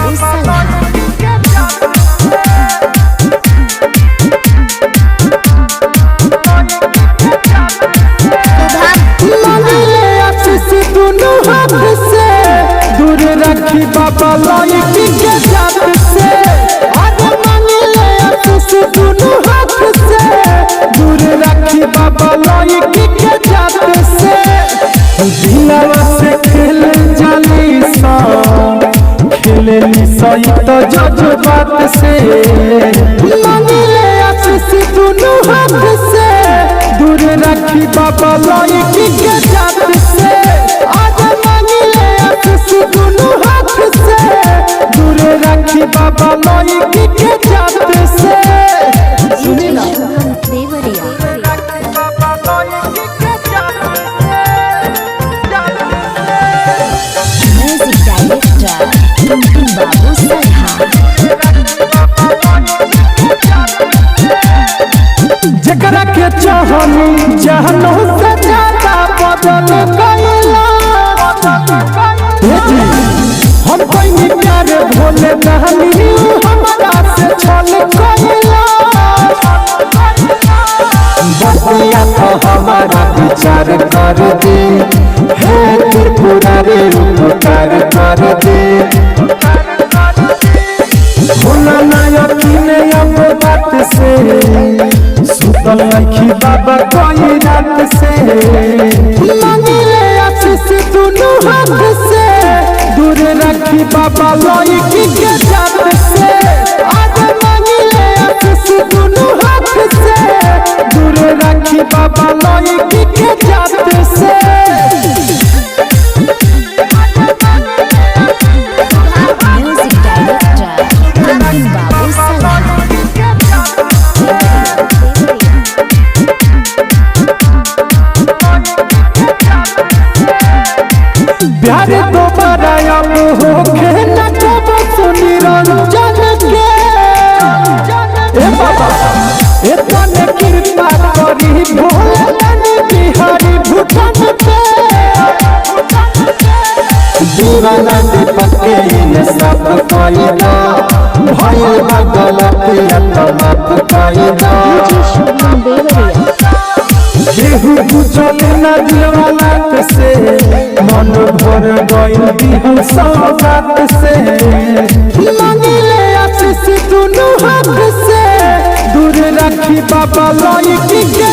बाबू सलाह। दूर रखी बाबा लड़की के जात से, अरे मांगले आशीष दोनों हाथ से। दूर रखी बाबा लड़की के जात से, दिलवा से खेल जाली सा, खेलली सही तो जज्बात से। मांगले आशीष दोनों हाथ से, दूर रखी बाबा लड़की के जात से। दोनों हाथ से दूर रखी बाबा लड़की के जात से। सुनीला देवरिया म्यूजिक डायरेक्टर टुनटुन बाबू सलाह। जकरा के चाहनी जहनो से ज्यादा बदल गईला। हम कोई प्यार भोले नहनी हमारा से छल गईला। बतिया तो हमारा विचार कर दे, हे त्रिपुरारी उपकार कर दे। भोला नायक ने अब बात से, सुतल लखी बाबा कोई रात से। मांगले आशीष दोनों हाथ से, दूर रखी बाबा लड़की के जात से। आज मांगले आशीष दोनों हाथ से, दूर रखी बाबा लड़की के जात से। म्यूजिक डायरेक्टर टुनटुन बाबू सलाह। प्यार दोबारा अब होके न कब सुनी रंजन के। ए बाबा इतने कृपा करी भोले बिहारी भूटान पे। दीवाना दीपक के इन सब कइला, भइल बा गलतिया तो माफ कइला। शुभम देवरिया केहू बुझल न दिलवाला से, मन भर गइल दिल सौगात से। मांगले आशीष दोनों हाथ से, दूर रखी बाबा लड़की के